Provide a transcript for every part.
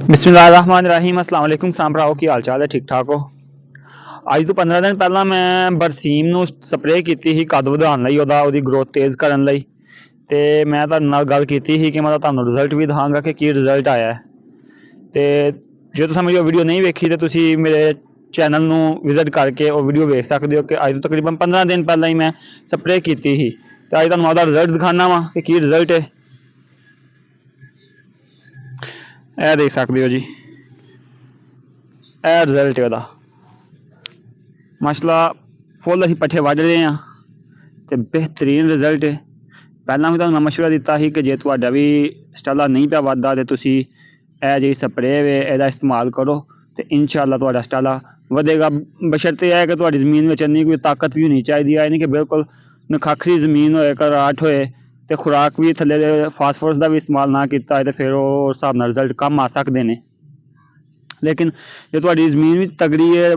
बिस्मिल्लाहिर्रहमानिर्रहीम अस्सलाम वालेकुम भराओ की हाल चाल है ठीक ठाक हो। ਅੱਜ ਤੋਂ 15 ਦਿਨ ਪਹਿਲਾਂ ਮੈਂ ਬਰਸੀਮ ਨੂੰ ਸਪਰੇਅ ਕੀਤੀ ਸੀ ਕੱਦ ਵਧਾਉਣ ਲਈ ਉਹਦੀ ਗਰੋਥ ਤੇਜ਼ ਕਰਨ ਲਈ ਤੇ ਮੈਂ ਤੁਹਾਡੇ ਨਾਲ ਗੱਲ ਕੀਤੀ ਸੀ ਕਿ ਮੈਂ ਤੁਹਾਨੂੰ ਰਿਜ਼ਲਟ ਵੀ ਦਿਖਾਵਾਂਗਾ ਕਿ ਕੀ ਰਿਜ਼ਲਟ ਆਇਆ ਹੈ। ਤੇ ਜੇ ਤੁਸੀਂ ਮੇਰੀ ਵੀਡੀਓ ਨਹੀਂ ਵੇਖੀ ਤੇ ਤੁਸੀਂ ਮੇਰੇ ਚੈਨਲ ਨੂੰ ਵਿਜ਼ਿਟ ਕਰਕੇ ਉਹ ਵੀਡੀਓ ਵੇਖ ਸਕਦੇ ਹੋ ਕਿ ਅੱਜ ਤੋਂ ਤਕਰੀਬਨ 15 ਦਿਨ ਪਹਿਲਾਂ ਹੀ ਮੈਂ ਸਪਰੇਅ ਕੀਤੀ ਸੀ ਤੇ ਅੱਜ ਤੁਹਾਨੂੰ ਉਹਦਾ ਰਿਜ਼ਲਟ ਦਿਖਾਉਣਾ ਵਾ ਕਿ ਕੀ ਰਿਜ਼ਲਟ ਹੈ। ਇਹ ਦੇਖ ਸਕਦੇ ਹੋ ਜੀ, ਇਹ ਰਿਜ਼ਲਟ ਹੈ ਉਹਦਾ। माशाल्लाह फुल असीं पट्ठे वढ रहे हैं तो बेहतरीन रिजल्ट है। पहला भी तुहानूं मैं मशवरा दिता कि जे तुहाडा भी स्टाला नहीं पिया वधदा तो तुसीं यह जी स्प्रे वे इहदा इस्तेमाल करो तो इंशाअल्लाह तुहाडा स्टाला वधेगा। बशर्ते यह है कि तुहाडी जमीन में इन्नी कोई ताकत भी होनी चाहिए, है नहीं कि बिल्कुल नखाखरी जमीन होए घराट होए तो खुराक भी थल्ले फास्फोरस का भी इस्तेमाल ना किया तो फिर उस हिसाब नाल रिजल्ट कम आ सकते हैं। लेकिन जो तुहाडी जमीन भी तगड़ी है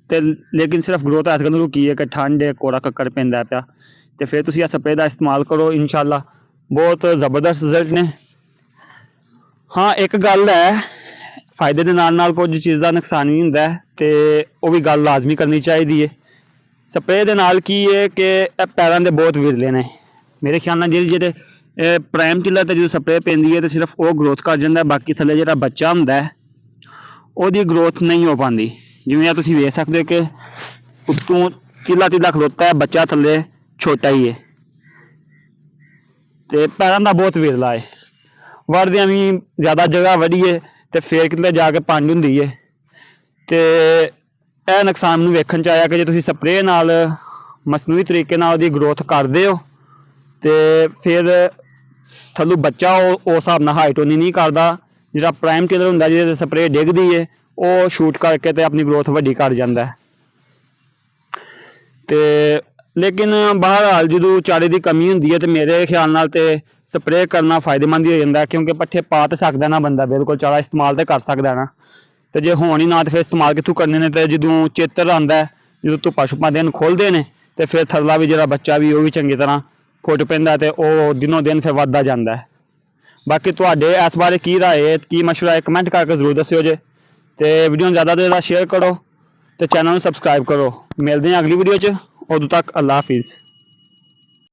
ते लेकिन सिर्फ ग्रोथ इस गल रुकी है कि ठंड है कोड़ा कक्कड़ पैंदा पिया तो फिर तुसीं स्प्रे का इस्तेमाल करो, इंशाअल्लाह बहुत ज़बरदस्त रिजल्ट ने। हाँ एक गल है, फायदे के नाल नाल कुछ चीज़ का नुकसान भी हुंदा है तो वह भी गल लाजमी करनी चाहिए है। स्प्रे के नाल की है कि पैरों के बहुत विरले ने मेरे ख्याल नाल जेह्ड़े प्राइम टिलर ते जो स्प्रे पैंदी है तो सिर्फ वो ग्रोथ कर जाता है, बाकी थल्ले जिहड़ा बच्चा हुंदा है ਉਹਦੀ ग्रोथ नहीं हो पाती। जिवें आ तुसीं वेख सकते हो कि उत्तों टिला टिला खलोता है, बच्चा थल्ले छोटा ही है तो पैरों का बहुत विरला है। वढ़दियां भी ज़्यादा जगह वढ़ीए तो फिर कितने जाके पंड हुंदी है तो यह नुकसान मैनूं वेखण च आया कि जे तुसीं स्प्रे नाल मसनूई तरीके नाल उहदी ग्रोथ करदे हो तो फिर थल्लों बच्चा उस हिसाब नाल हाइट उन्नी नहीं करदा। जिहड़ा प्राइम टिलर हुंदा जिहदे स्प्रे डिगदी है वो शूट करके तो अपनी ग्रोथ वड्डी कर जाता है। तो लेकिन बहरहाल जो चारे की कमी होंगी है तो मेरे ख्याल नाल तो स्प्रे करना फायदेमंद ही हो जाता है, क्योंकि पट्ठे पा तो सकता ना बंदा, बिल्कुल चारा इस्तेमाल तो कर सकता ना। तो जे होण ही ना तो फिर इस्तेमाल कित्थों करने ने। तो जो चेतर आता है जो धुप्पा छुप्पा दिन खोलते हैं तो फिर थल्ला भी जो बच्चा भी वह भी चंगी तरह फुट पैंदा तो वह दिनों दिन फिर वधदा जांदा है। बाकी तुहाडे इस बारे की राय है, की मशवरा है, कमेंट करके जरूर दस्सिओ जे। तो वीडियो ज़्यादा तो ज़्यादा शेयर करो तो चैनल को सबसक्राइब करो। मिलते हैं अगली वीडियो च, उदों तक अल्लाह हाफिज़।